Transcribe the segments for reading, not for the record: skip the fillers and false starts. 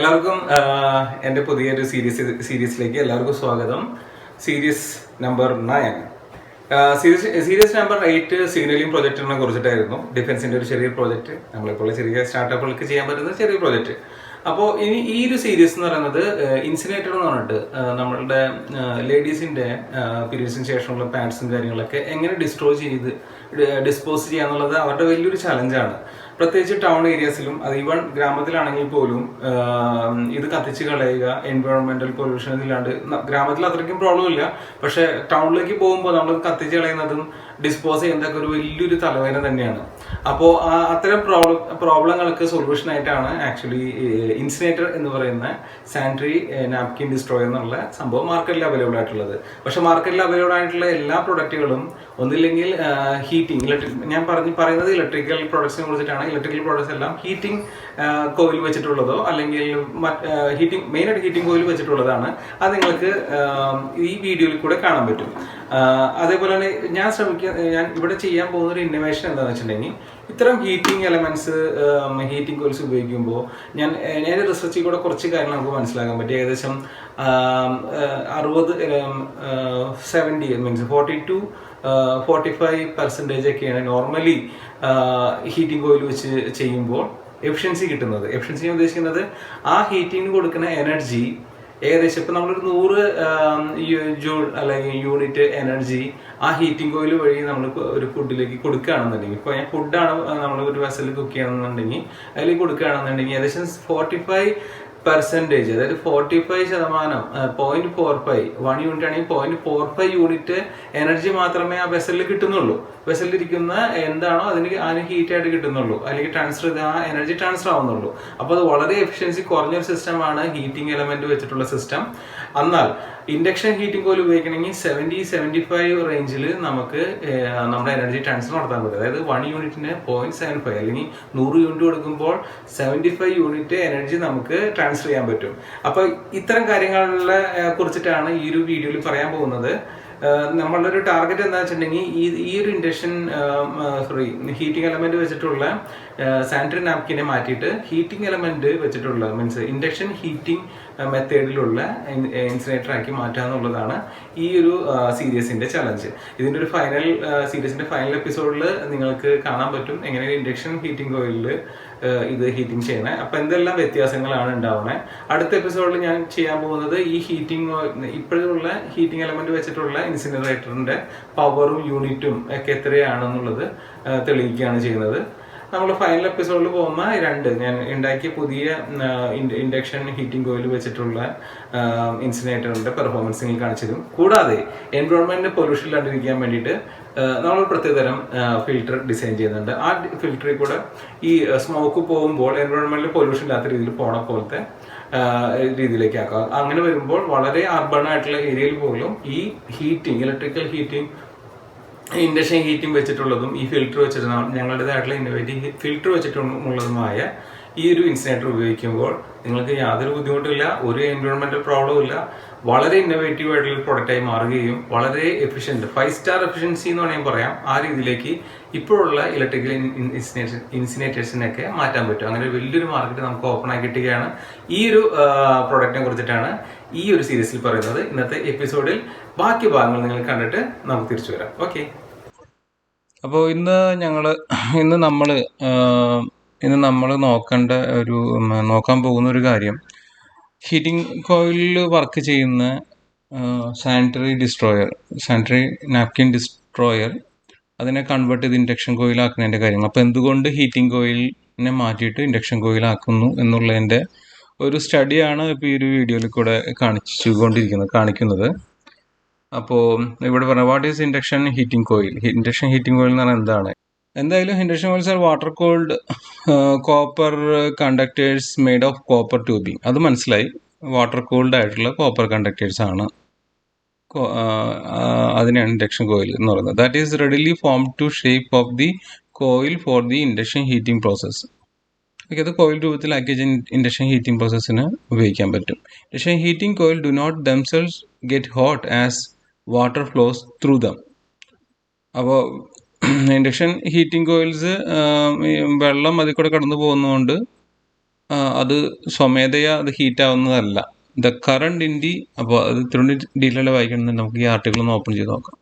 എല്ലാവർക്കും എൻ്റെ പുതിയൊരു സീരീസിലേക്ക് എല്ലാവർക്കും സ്വാഗതം. Series number 9. Series number 8 signalling പ്രൊജക്റ്റിനെ കുറിച്ചിട്ടായിരുന്നു. ഡിഫൻസിൻ്റെ ഒരു ചെറിയ പ്രോജക്റ്റ്, നമ്മളിപ്പോൾ ചെറിയ സ്റ്റാർട്ടപ്പുകൾക്ക് ചെയ്യാൻ പറ്റുന്ന ചെറിയ പ്രോജക്റ്റ്. അപ്പോൾ ഇനി ഈ ഒരു സീരീസ് എന്ന് പറയുന്നത് ഇൻസിനേറ്റർ എന്ന് പറഞ്ഞിട്ട് നമ്മളുടെ ലേഡീസിൻ്റെ പീരീഡ്സിന് ശേഷമുള്ള പാഡ്സും കാര്യങ്ങളൊക്കെ എങ്ങനെ ഡിസ്പോസ് ചെയ്യുക എന്നുള്ളത് അവരുടെ വലിയൊരു ചലഞ്ചാണ്. പ്രത്യേകിച്ച് ടൗൺ ഏരിയാസിലും അത് ഈവൺ ഗ്രാമത്തിലാണെങ്കിൽ പോലും ഇത് കത്തിച്ച് കളയുക, എൻവയോൺമെന്റൽ പൊല്യൂഷൻ ഇല്ലാണ്ട്. ഗ്രാമത്തിൽ അത്രയ്ക്കും പ്രോബ്ലം ഇല്ല, പക്ഷെ ടൗണിലേക്ക് പോകുമ്പോൾ നമ്മൾ കത്തിച്ച് കളയുന്നതും ഡിസ്പോസ് ചെയ്യുന്നതൊക്കെ ഒരു വലിയൊരു തലവേദന തന്നെയാണ്. അപ്പോൾ അത്തരം പ്രോബ്ലങ്ങൾക്ക് സൊല്യൂഷൻ ആയിട്ടാണ് ആക്ച്വലി ഇൻസിനേറ്റർ എന്ന് പറയുന്ന സാനിറ്ററി നാപ്കിൻ ഡിസ്ട്രോയർ എന്നുള്ള സംഭവം മാർക്കറ്റിൽ അവൈലബിൾ ആയിട്ടുള്ളത്. പക്ഷെ മാർക്കറ്റിൽ അവൈലബിൾ ആയിട്ടുള്ള എല്ലാ പ്രൊഡക്റ്റുകളും ഒന്നില്ലെങ്കിൽ ഹീറ്റിംഗ്, ഞാൻ പറയുന്നത് ഇലക്ട്രിക്കൽ പ്രോഡക്ട്സിനെ കുറിച്ചിട്ടാണ്. ഇലക്ട്രിക്കൽ പ്രോഡക്ട്സ് എല്ലാം ഹീറ്റിംഗ് കോയിൽ വെച്ചിട്ടുള്ളതോ അല്ലെങ്കിൽ മെയിനായിട്ട് ഹീറ്റിംഗ് കോയിൽ വെച്ചിട്ടുള്ളതാണ്. അത് നിങ്ങൾക്ക് ഈ വീഡിയോയിൽ കൂടെ കാണാൻ പറ്റും. അതേപോലെ തന്നെ ഞാൻ ഇവിടെ ചെയ്യാൻ പോകുന്ന ഒരു ഇന്നോവേഷൻ എന്താണെന്ന് വെച്ചിട്ടുണ്ടെങ്കിൽ, ഇത്തരം ഹീറ്റിംഗ് എലമെന്റ്സ്, ഹീറ്റിംഗ് കോയിൽസ് ഉപയോഗിക്കുമ്പോൾ ഞാൻ റിസർച്ചിൽ കൂടെ കുറച്ച് കാര്യങ്ങൾ നമുക്ക് മനസ്സിലാക്കാൻ പറ്റും. ഏകദേശം 40-45% ഒക്കെയാണ് നോർമലി ഹീറ്റിംഗ് കോയിൽ വെച്ച് ചെയ്യുമ്പോൾ എഫിഷ്യൻസി കിട്ടുന്നത്. എഫിഷ്യൻസി ഉദ്ദേശിക്കുന്നത് ആ ഹീറ്റിംഗിന് കൊടുക്കുന്ന എനർജി ഏകദേശം ഇപ്പം നമ്മളൊരു 100 ജൂൾ അല്ലെങ്കിൽ യൂണിറ്റ് എനർജി ആ ഹീറ്റിംഗ് കോയിൽ വഴി നമ്മൾ ഒരു ഫുഡിലേക്ക് കൊടുക്കുകയാണെന്നുണ്ടെങ്കിൽ, ഇപ്പോൾ ഫുഡാണ് നമ്മൾ ഒരു വെസലിൽ കുക്ക് ചെയ്യണമെന്നുണ്ടെങ്കിൽ അതിലേക്ക് കൊടുക്കുകയാണെന്നുണ്ടെങ്കിൽ ഏകദേശം 45%, അതായത് 45%, 0.45 1 യൂണിറ്റ് ആണെങ്കിൽ 0.45 യൂണിറ്റ് എനർജി മാത്രമേ ആ വെസലിൽ കിട്ടുന്നുള്ളൂ. വെസലിലിരിക്കുന്ന എന്താണോ അതിന് ഹീറ്റായിട്ട് കിട്ടുന്നുള്ളൂ, അല്ലെങ്കിൽ ആ എനർജി ട്രാൻസ്ഫർ ആവുന്നുള്ളൂ. അപ്പോൾ അത് വളരെ എഫിഷ്യൻസി കുറഞ്ഞൊരു സിസ്റ്റമാണ് ഹീറ്റിംഗ് എലമെന്റ് വെച്ചിട്ടുള്ള സിസ്റ്റം. എന്നാൽ ഇൻഡക്ഷൻ ഹീറ്റിംഗ് കോയിൽ ഉപയോഗിക്കണമെങ്കിൽ 70-75 റേഞ്ചിൽ നമുക്ക് നമ്മുടെ എനർജി ട്രാൻസ്ഫർ നടത്താൻ പറ്റും. അതായത് 1 യൂണിറ്റിന് 0.75 അല്ലെങ്കിൽ 100 യൂണിറ്റ് കൊടുക്കുമ്പോൾ 75 യൂണിറ്റ് എനർജി നമുക്ക് ട്രാൻസ്ഫർ ചെയ്യാൻ പറ്റും. അപ്പോൾ ഇത്തരം കാര്യങ്ങളെ കുറിച്ചിട്ടാണ് ഈ ഒരു വീഡിയോയിൽ പറയാൻ പോകുന്നത്. നമ്മളുടെ ഒരു ടാർഗറ്റ് എന്താ വെച്ചിട്ടുണ്ടെങ്കിൽ, ഈ ഒരു ഹീറ്റിംഗ് എലമെന്റ് വെച്ചിട്ടുള്ള സാനിറ്ററി നാപ്കിനെ മാറ്റിയിട്ട് ഹീറ്റിംഗ് എലമെന്റ് വെച്ചിട്ടുള്ള മീൻസ് ഇൻഡക്ഷൻ ഹീറ്റിംഗ് മെത്തേഡിലുള്ള ഇൻസിനേറ്റർ ആക്കി മാറ്റുക എന്നുള്ളതാണ് ഈ ഒരു സീരീസിന്റെ ചലഞ്ച്. ഇതിന്റെ ഒരു സീരീസിന്റെ ഫൈനൽ എപ്പിസോഡിൽ നിങ്ങൾക്ക് കാണാൻ പറ്റും എങ്ങനെ ഇൻഡക്ഷൻ ഹീറ്റിംഗ് കോയിലിൽ ഇത് ഹീറ്റിംഗ് ചെയ്യണേ. അപ്പൊ എന്തെല്ലാം വ്യത്യാസങ്ങളാണ് ഉണ്ടാവുന്നത്. അടുത്ത എപ്പിസോഡിൽ ഞാൻ ചെയ്യാൻ പോകുന്നത് ഈ ഇപ്പോഴുള്ള ഹീറ്റിംഗ് എലമെന്റ് വെച്ചിട്ടുള്ള ഇൻസിനറേറ്ററിന്റെ പവറും യൂണിറ്റും ഒക്കെ എത്രയാണെന്നുള്ളത് തെളിയിക്കുകയാണ് ചെയ്യുന്നത്. നമ്മൾ ഫൈനൽ എപ്പിസോഡിൽ പോകുമ്പോൾ ഞാൻ ഉണ്ടാക്കിയ പുതിയ ഇൻഡക്ഷൻ ഹീറ്റിംഗ് കോയിൽ വെച്ചിട്ടുള്ള ഇൻസിനേറ്ററിന്റെ പെർഫോമൻസ് നിങ്ങൾ കാണിച്ചതും, കൂടാതെ എൻവയോൺമെന്റിന് പൊല്യൂഷൻ ഇല്ലാണ്ടിരിക്കാൻ വേണ്ടിയിട്ട് നമ്മൾ പ്രത്യേകതരം ഫിൽറ്റർ ഡിസൈൻ ചെയ്യുന്നുണ്ട്. ആ ഫിൽറ്ററിൽ കൂടെ ഈ സ്മോക്ക് പോകുമ്പോൾ എൻവയോൺമെന്റിൽ പൊല്യൂഷൻ ഇല്ലാത്ത രീതിയിൽ പോണ പോലത്തെ രീതിയിലേക്ക് ആക്കാം. അങ്ങനെ വരുമ്പോൾ വളരെ അർബൺ ആയിട്ടുള്ള ഏരിയയിൽ പോലും ഈ ഇലക്ട്രിക്കൽ ഹീറ്റിംഗ്, ഇൻഡക്ഷൻ ഹീറ്റിംഗ് വെച്ചിട്ടുള്ളതും ഈ ഫിൽറ്റർ വെച്ചിട്ട് ഞങ്ങളുടേതായിട്ടുള്ള ഇന്നോവേറ്റീവ് ഫിൽറ്റർ വെച്ചിട്ടുള്ളതുമായ ഈ ഒരു ഇൻസിനേറ്റർ ഉപയോഗിക്കുമ്പോൾ നിങ്ങൾക്ക് യാതൊരു ബുദ്ധിമുട്ടില്ല, ഒരു എൻവയോൺമെന്റൽ പ്രോബ്ലം ഇല്ല. വളരെ ഇന്നോവേറ്റീവ് ആയിട്ടുള്ള പ്രൊഡക്റ്റായി മാറുകയും വളരെ എഫിഷ്യന്റ് 5 സ്റ്റാർ എഫിഷ്യൻസി എന്ന് വേണമെങ്കിൽ പറയാം. ആ രീതിയിലേക്ക് ഇപ്പോഴുള്ള ഇലക്ട്രിക്കൽ ഇൻസിനേറ്റേഴ്സിനൊക്കെ മാറ്റാൻ പറ്റും. അങ്ങനെ വലിയൊരു മാർക്കറ്റ് നമുക്ക് ഓപ്പൺ ആയി കിട്ടുകയാണ്. ഈ ഒരു പ്രൊഡക്റ്റിനെ കുറിച്ചിട്ടാണ് ഈ ഒരു സീരീസിൽ പറയുന്നത്. ഇന്നത്തെ എപ്പിസോഡിൽ ബാക്കി ഭാഗങ്ങൾ നിങ്ങൾ കണ്ടിട്ട് നമുക്ക് തിരിച്ചു വരാം. ഓക്കെ. അപ്പോൾ ഇന്ന് നമ്മൾ നോക്കാൻ പോകുന്ന ഒരു കാര്യം, ഹീറ്റിംഗ് കോയിലിൽ വർക്ക് ചെയ്യുന്ന സാനിറ്ററി നാപ്കിൻ ഡിസ്ട്രോയർ അതിനെ കൺവേർട്ട് ചെയ്ത് ഇൻഡക്ഷൻ കോയിലാക്കുന്നതിൻ്റെ കാര്യങ്ങൾ. അപ്പോൾ എന്തുകൊണ്ട് ഹീറ്റിംഗ് കോയിലിനെ മാറ്റിയിട്ട് ഇൻഡക്ഷൻ കോയിലാക്കുന്നു എന്നുള്ളതിൻ്റെ ഒരു സ്റ്റഡിയാണ് ഇപ്പോൾ ഈ ഒരു വീഡിയോയിൽ കൂടെ കാണിക്കുന്നത്. അപ്പോൾ ഇവിടെ പറയാം, what is induction heating coil. Induction heating coil എന്ന് പറഞ്ഞാൽ എന്താണ്? എന്തായാലും induction coils are water cooled copper conductors made of copper tubing. അത് മനസ്സിലായി. വാട്ടർ കൂൾഡ് ആയിട്ടുള്ള കോപ്പർ കണ്ടക്ടേഴ്സ് ആണ്, അതിനെയാണ് ഇൻഡക്ഷൻ കോയിൽ എന്ന് പറയുന്നത്. That is readily form to shape of the coil for the induction heating process. അത് coil രൂപത്തിലാക്കിയ induction heating പ്രോസസ്സിന് ഉപയോഗിക്കാൻ പറ്റും. Induction heating coil do not themselves get hot as water flows through them. അപ്പോൾ induction heating coils വെള്ളം അതിൽ കൂടെ കടന്നു പോകുന്നതുകൊണ്ട് അത് സ്വമേധയാ അത് ഹീറ്റ് ആവുന്നതല്ല. ദ കറണ്ട് ഇൻ ദി, അപ്പോൾ അത് ഇത്തിരി ഡീറ്റെയിൽ വായിക്കണമെന്നുണ്ടെങ്കിൽ നമുക്ക് ഈ ആർട്ടിക്കിൾ ഒന്ന് ഓപ്പൺ ചെയ്ത് നോക്കാം.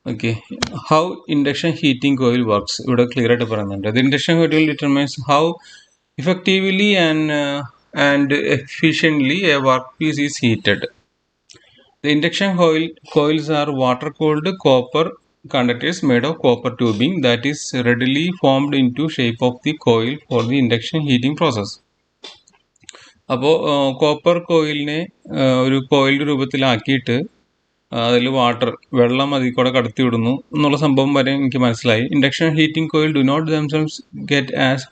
Okay, how induction heating coil works ഇവിടെ ക്ലിയർ ആയിട്ട് പറയുന്നുണ്ട്. The induction coil determines how effectively and efficiently a workpiece is heated. The induction coils are water-cooled copper conductors made of copper tubing that is readily formed into shape of the coil for the induction heating process. അപ്പോൾ copper കോയിലിനെ ഒരു കോയിലിൻ്റെ രൂപത്തിലാക്കിയിട്ട് അതിൽ വെള്ളം അതിൽ കൂടെ കടത്തി വിടുന്നു എന്നുള്ള സംഭവം വരെ എനിക്ക് മനസ്സിലായി. Induction heating coil do not themselves get as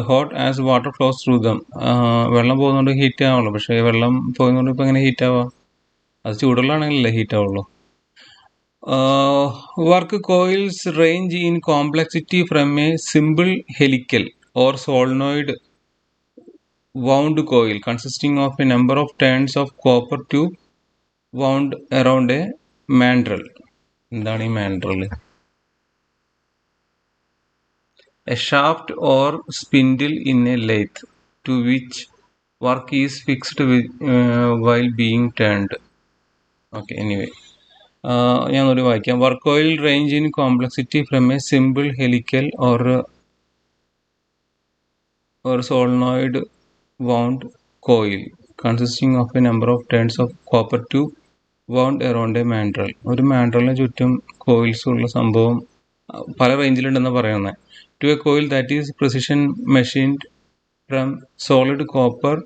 hot as water flows through them. വെള്ളം പോകുന്നതുകൊണ്ട് ഹീറ്റ് ആവുള്ളൂ. പക്ഷേ വെള്ളം പോകുന്നതുകൊണ്ട് ഇപ്പോൾ എങ്ങനെ ഹീറ്റ് ആവുക? അത് ചൂടുള്ളതാണെങ്കിലല്ലേ ഹീറ്റ് ആവുള്ളൂ. Work coils range in complexity from A simple helical or solenoid wound coil consisting of a number of turns of copper tube wound around a mandrel. എന്താണ് ഈ mandrel? A shaft or spindle in a lathe to which work is fixed while being turned. Okay, anyway. ഞാൻ ഒരു വായിക്കാം. Work coil range in complexity from A simple helical or solenoid wound coil consisting of a number of turns of copper tube wound around a mandrel. ഒരു മാൻഡ്രലിന് ചുറ്റും coils ഉള്ള സംഭവം പല റേഞ്ചിലുണ്ടെന്ന് പറയുന്നത്. To a coil that is precision machined from solid copper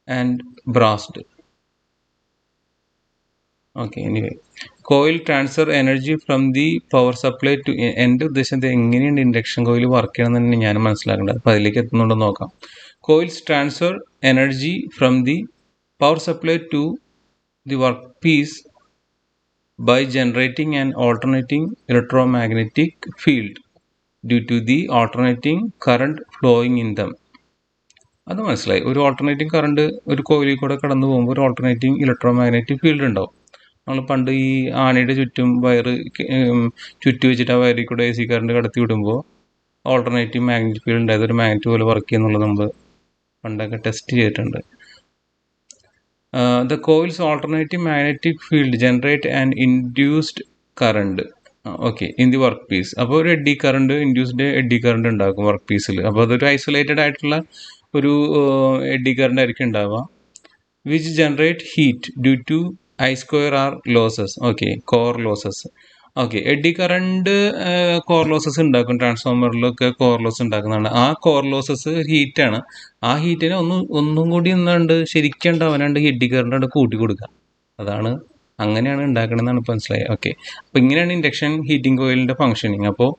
and brassed. Okay, anyway. Coil transfer energy from the power supply to എൻ്റെ ഉദ്ദേശം എങ്ങനെയാണ് induction coil work ചെയ്യണമെന്ന് തന്നെ ഞാൻ മനസ്സിലാക്കേണ്ടത്. അപ്പോൾ അതിലേക്ക് എത്തുന്നുണ്ടെന്ന് നോക്കാം. Coils transfer energy from the power supply to the workpiece by generating an alternating electromagnetic field due to the alternating current flowing in them. അത് മനസ്സിലായി. ഒരു ഓൾട്ടർനേറ്റിംഗ് കറണ്ട് ഒരു കോയിലിൽ കൂടെ കടന്നു പോകുമ്പോൾ ഒരു ഓൾട്ടർനേറ്റിംഗ് ഇലക്ട്രോമാഗ്നറ്റിക് ഫീൽഡ് ഉണ്ടാവും. നമ്മൾ പണ്ട് ഈ ആണിയുടെ ചുറ്റും ചുറ്റി വെച്ചിട്ട് ആ വയറിൽ കൂടെ AC കറണ്ട് കടത്തി വിടുമ്പോൾ ഓൾട്ടർനേറ്റീവ് മാഗ്നറ്റിക് ഫീൽഡ് ഉണ്ടായത് ഒരു മാഗ്നറ്റ് പോലെ വർക്ക് ചെയ്യുന്നുള്ളത് നമ്മൾ പണ്ടൊക്കെ ടെസ്റ്റ് ചെയ്തിട്ടുണ്ട്. The coil's alternating magnetic field generate an induced current. Okay, in the work piece. അപ്പോൾ ഒരു ഇൻഡ്യൂസ്ഡ് എഡ്ഡി കറണ്ട് ഉണ്ടാക്കും വർക്ക് പീസിൽ. അപ്പോൾ അതൊരു ഐസൊലേറ്റഡ് ആയിട്ടുള്ള ഒരു എഡ്ഡി കറണ്ട് ആയിരിക്കും ഉണ്ടാവുക. Which generate heat due to I²R losses. Okay, core losses. Okay, eddy current core losses ഉണ്ടാക്കും. ട്രാൻസ്ഫോമറിലൊക്കെ കോർ ലോസ് ഉണ്ടാക്കുന്നതാണ്. ആ കോർ ലോസസ് ഹീറ്റാണ്. ആ ഹീറ്റിനെ ഒന്നും കൂടി ശരിക്കും ഉണ്ടാവാനാണ്ട് എഡ്ഡി കറണ്ട് കൂട്ടി കൊടുക്കുക. അങ്ങനെയാണ് ഉണ്ടാക്കണമെന്നാണ് ഇപ്പോൾ മനസ്സിലായത്. ഓക്കെ, അപ്പോൾ ഇങ്ങനെയാണ് ഇൻഡക്ഷൻ ഹീറ്റിംഗ് കോയിലിൻ്റെ ഫങ്ഷനിങ്. അപ്പോൾ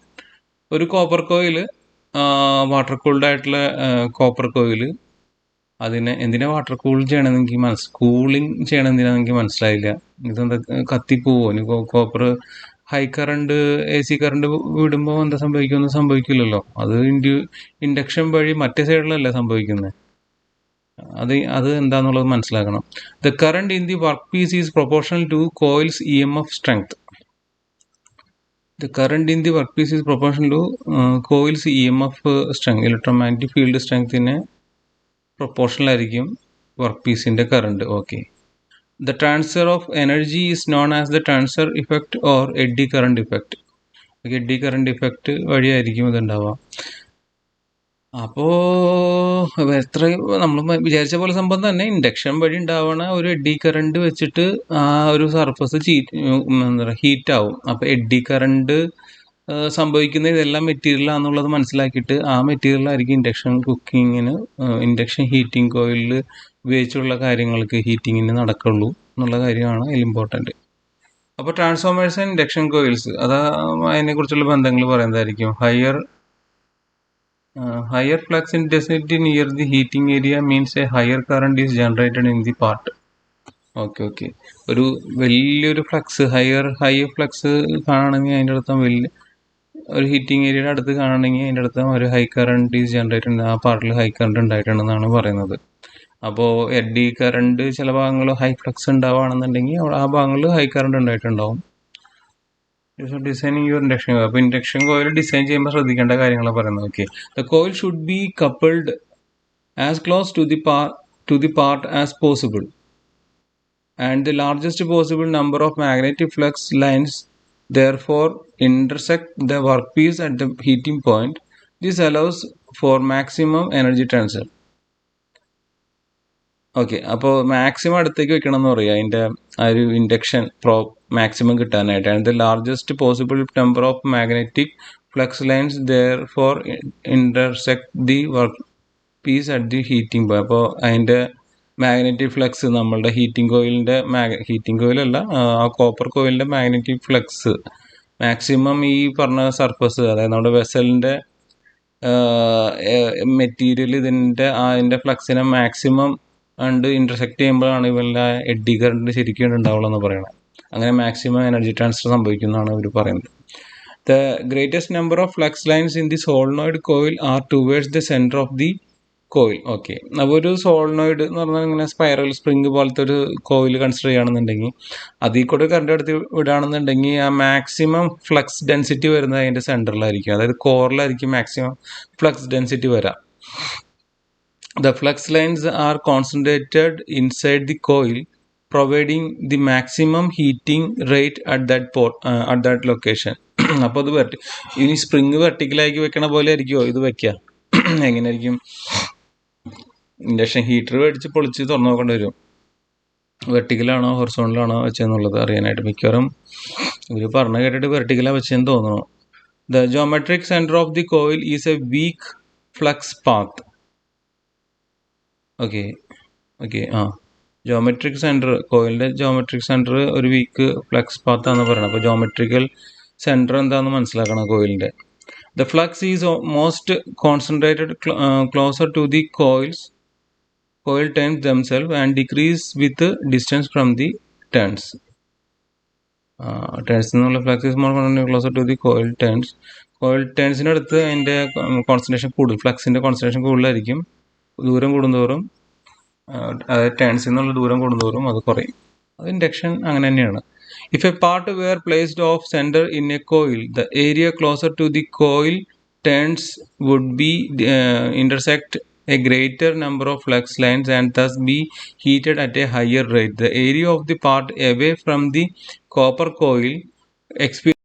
ഒരു കോപ്പർ കോയിൽ, വാട്ടർ കൂൾഡ് ആയിട്ടുള്ള കോപ്പർ കോയിൽ, അതിനെ എന്തിനാ വാട്ടർ കൂൾ ചെയ്യണമെന്ന് കൂളിംഗ് ചെയ്യണം എന്തിനാണെന്ന് എനിക്ക് മനസ്സിലായില്ല. ഇതെന്താ കത്തിപ്പോവോ? Copper high current AC current വിടുമ്പോൾ എന്താ സംഭവിക്കുമെന്ന് സംഭവിക്കില്ലല്ലോ. അത് ഇൻഡക്ഷൻ വഴി മറ്റേ സൈഡിലല്ലേ സംഭവിക്കുന്നത്. അത് എന്താണെന്നുള്ളത് മനസ്സിലാക്കണം. The current in the workpiece is proportional to coil's EMF strength. The current in the workpiece is proportional to coil's EMF strength. Electromagnetic field strengthന് proportional ആയിരിക്കും വർക്ക്പീസിൻ്റെ current. Okay, the transfer of energy is known as the transfer effect or eddy current effect. Eddy current effect വഴിയായിരിക്കും ഇതുണ്ടാവുക. അപ്പോൾ നമ്മൾ വിചാരിച്ച പോലെ സംഭവം തന്നെ ഇൻഡക്ഷൻ വഴി ഉണ്ടാവണ ഒരു എഡ്ഡി കറണ്ട് വെച്ചിട്ട് ആ ഒരു സർഫസ് ഹീറ്റാവും. അപ്പോൾ എഡ്ഡി കറണ്ട് സംഭവിക്കുന്ന ഇതെല്ലാം മെറ്റീരിയലാണെന്നുള്ളത് മനസ്സിലാക്കിയിട്ട് ആ മെറ്റീരിയലായിരിക്കും ഇൻഡക്ഷൻ ഹീറ്റിംഗ് കോയിലിൽ ഉപയോഗിച്ചുള്ള കാര്യങ്ങൾക്ക് ഹീറ്റിങ്ങിന് നടക്കുള്ളൂ എന്നുള്ള കാര്യമാണ് അതിൽ ഇമ്പോർട്ടൻറ്റ്. അപ്പോൾ ട്രാൻസ്ഫോമേഴ്സ് ആൻഡ് ഇൻഡക്ഷൻ കോയിൽസ് അതിനെക്കുറിച്ചുള്ള ബന്ധങ്ങൾ പറയുന്നതായിരിക്കും. Higher flux intensity near the heating area means a higher current is generated in the part. Okay, ഒരു വലിയൊരു ഫ്ലക്സ് ഹൈ ഫ്ലക്സ് കാണണമെങ്കിൽ അതിൻ്റെ അടുത്ത് ഒരു ഹീറ്റിംഗ് ഏരിയയുടെ അടുത്ത് കാണണമെങ്കിൽ അതിൻ്റെ അടുത്ത് ഒരു ഹൈ കറണ്ട് ഈസ് ജനറേറ്റ് ആ പാർട്ടിൽ ഹൈ കറണ്ട് ഉണ്ടായിട്ടുണ്ടെന്നാണ് പറയുന്നത്. അപ്പോൾ എഡ്ഡി കറണ്ട് ചില ഭാഗങ്ങൾ ഹൈ ഫ്ലക്സ് ഉണ്ടാവുകയാണെന്നുണ്ടെങ്കിൽ ആ ഭാഗങ്ങളിൽ ഹൈ കറണ്ട് ഉണ്ടായിട്ടുണ്ടാവും. Designing your induction coil. അപ്പോൾ ഇൻഡക്ഷൻ കോയിൽ ഡിസൈൻ ചെയ്യുമ്പോൾ ശ്രദ്ധിക്കേണ്ട കാര്യങ്ങളാണ് പറയുന്നത്. Okay, the coil should be coupled as close to the part as possible and the largest possible number of magnetic flux lines therefore intersect the workpiece at the heating point. This allows for maximum energy transfer. Okay, അപ്പോൾ maximum അടുത്തേക്ക് വെക്കണം എന്ന് പറയുക അതിൻ്റെ ആ ഒരു induction maximum കിട്ടാനായിട്ട്. And the largest possible number of magnetic flux lines therefore intersect the work piece at the heating point. അപ്പോൾ അതിൻ്റെ മാഗ്നറ്റിക് ഫ്ലക്സ് നമ്മളുടെ ഹീറ്റിംഗ് കോയിലല്ല, ആ കോപ്പർ കോയിലിൻ്റെ മാഗ്നറ്റിക് ഫ്ലക്സ് മാക്സിമം ഈ പറഞ്ഞ സർഫസ്, അതായത് നമ്മുടെ വെസലിൻ്റെ മെറ്റീരിയൽ അതിൻ്റെ ഫ്ലക്സിനെ മാക്സിമം ഉണ്ട് ഇൻ്റർസെക്ട് ചെയ്യുമ്പോഴാണ് ഇവരുടെ എഡ്ഡി കറണ്ട് ശരിക്കും ഉണ്ടാവുള്ളൂ എന്ന് പറയുന്നത്. അങ്ങനെ മാക്സിമം എനർജി ട്രാൻസ്ഫർ സംഭവിക്കുന്നതാണ് ഇവർ പറയുന്നത്. The greatest number of flux lines in the solenoid coil are towards the centre of the coil. Okay, അപ്പോൾ ഒരു സോളിനോയിഡ് എന്ന് പറഞ്ഞാൽ ഇങ്ങനെ സ്പൈറൽ സ്പ്രിങ് പോലത്തെ ഒരു കോയിൽ കൺസിഡർ ചെയ്യുകയാണെന്നുണ്ടെങ്കിൽ അതിൽ കൂടെ കറണ്ട് എടുത്ത് വിടുകയാണെന്നുണ്ടെങ്കിൽ ആ മാക്സിമം ഫ്ലക്സ് ഡെൻസിറ്റി വരുന്നത് അതിൻ്റെ സെൻറ്ററിലായിരിക്കും, അതായത് കോറിലായിരിക്കും മാക്സിമം ഫ്ലക്സ് ഡെൻസിറ്റി വരാം. The flux lines are concentrated inside the coil, providing the maximum heating rate at that location. അപ്പോൾ അത് ഇനി സ്പ്രിങ് വെർട്ടിക്കലാക്കി വെക്കണ പോലെ ആയിരിക്കുമോ ഇത് വെക്കുക? എങ്ങനെയായിരിക്കും? ഇൻഡക്ഷൻ ഹീറ്റർ മേടിച്ച് പൊളിച്ച് തുറന്നു നോക്കേണ്ടി വരും, വെർട്ടിക്കലാണോ ഹൊറിസോണ്ടലാണോ വെച്ചതെന്നുള്ളത് അറിയാനായിട്ട്. മിക്കവാറും ഇവർ പറഞ്ഞു കേട്ടിട്ട് വെർട്ടിക്കലാണ് വെച്ചതെന്ന് തോന്നുന്നു. The geometric center of the coil is a weak flux path. Okay, geometric centre, കോയിലിൻ്റെ ജോമെട്രിക് സെൻറ്റർ ഒരു വീക്ക് ഫ്ലക്സ് പാത്താന്ന് പറയുന്നത്. അപ്പോൾ ജോമെട്രിക്കൽ സെൻറ്റർ എന്താണെന്ന് മനസ്സിലാക്കണം കോയിലിൻ്റെ. The flux is most concentrated closer to the coil turns themselves and decrease with distance from the turns. Turns എന്നുള്ള flux is more closer to the coil ടേൺസിനടുത്ത് അതിൻ്റെ കോൺസെൻട്രേഷൻ കൂടുതൽ, ഫ്ലക്സിൻ്റെ കോൺസെൻട്രേഷൻ കൂടുതലായിരിക്കും. ദൂരം കൂടുന്തോറും, അതായത് ടേൺസിൽ നിന്നുള്ള ദൂരം കൂടുന്തോറും അത് കുറയും. അത് ഇൻഡക്ഷൻ അങ്ങനെ തന്നെയാണ്. If a part were placed off centre in a coil, the area closer to the coil turns would be intersect a greater number of flux lines and thus be heated at a higher rate. The area of the part away from the copper coil experiences